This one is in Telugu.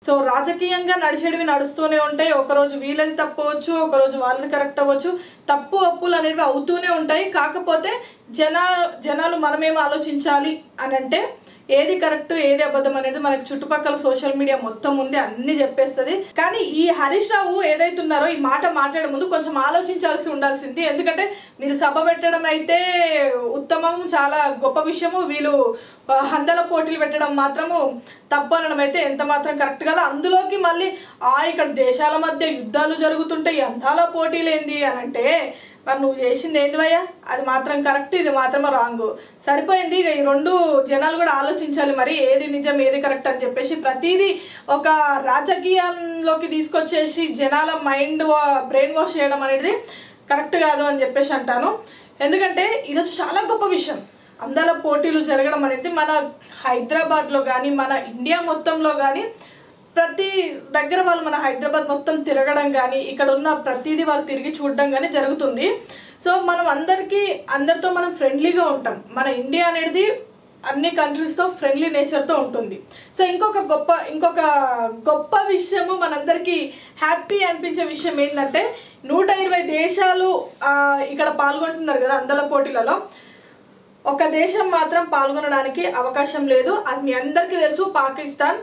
సో రాజకీయంగా నడిచేటివి నడుస్తూనే ఉంటాయి. ఒకరోజు వీళ్ళని తప్పవచ్చు, ఒకరోజు వాళ్ళని కరెక్ట్ అవ్వచ్చు. తప్పు ఒప్పులు అనేవి అవుతూనే ఉంటాయి. కాకపోతే జనాలు మనమేం ఆలోచించాలి అని అంటే ఏది కరెక్ట్ ఏది అబద్ధం అనేది మనకి చుట్టుపక్కల సోషల్ మీడియా మొత్తం ఉంది, అన్ని చెప్పేస్తుంది. కానీ ఈ హరీష్ రావు ఏదైతే ఉన్నారో ఈ మాట మాట్లాడే ముందు కొంచెం ఆలోచించాల్సి ఉండాల్సింది. ఎందుకంటే మీరు సభ పెట్టడం అయితే ఉత్తమం, చాలా గొప్ప విషయము. వీళ్ళు హందల పోటీలు పెట్టడం మాత్రము తప్పు అనడం అయితే ఎంత మాత్రం కరెక్ట్ కదా. అందులోకి మళ్ళీ ఇక్కడ దేశాల మధ్య యుద్ధాలు జరుగుతుంటాయి, అందాల పోటీలు ఏంది అని అంటే మరి నువ్వు చేసింది ఏందివయ్యా? అది మాత్రం కరెక్ట్, ఇది మాత్రమే రాంగ్. సరిపోయింది. ఇక ఈ రెండు జనాలు కూడా ఆలోచించాలి, మరి ఏది నిజం ఏది కరెక్ట్ అని చెప్పేసి. ప్రతిదీ ఒక రాజకీయంలోకి తీసుకొచ్చేసి జనాల బ్రెయిన్ వాష్ చేయడం అనేది కరెక్ట్ కాదు అని చెప్పేసి అంటాను. ఎందుకంటే ఈరోజు చాలా గొప్ప విషయం, అందాల పోటీలు జరగడం అనేది మన హైదరాబాద్లో కానీ మన ఇండియా మొత్తంలో కానీ ప్రతి దగ్గర వాళ్ళు మన హైదరాబాద్ మొత్తం తిరగడం కానీ ఇక్కడ ఉన్న ప్రతిదీ వాళ్ళు తిరిగి చూడడం కానీ జరుగుతుంది. సో మనం అందరితో మనం ఫ్రెండ్లీగా ఉంటాం. మన ఇండియా అనేది అన్ని కంట్రీస్తో ఫ్రెండ్లీ నేచర్తో ఉంటుంది. సో ఇంకొక గొప్ప విషయము మనందరికీ హ్యాపీ అనిపించే విషయం ఏంటంటే 120 దేశాలు ఇక్కడ పాల్గొంటున్నారు కదా అందాల పోటీలలో. ఒక దేశం మాత్రం పాల్గొనడానికి అవకాశం లేదు. అది మీ అందరికీ తెలుసు, పాకిస్తాన్.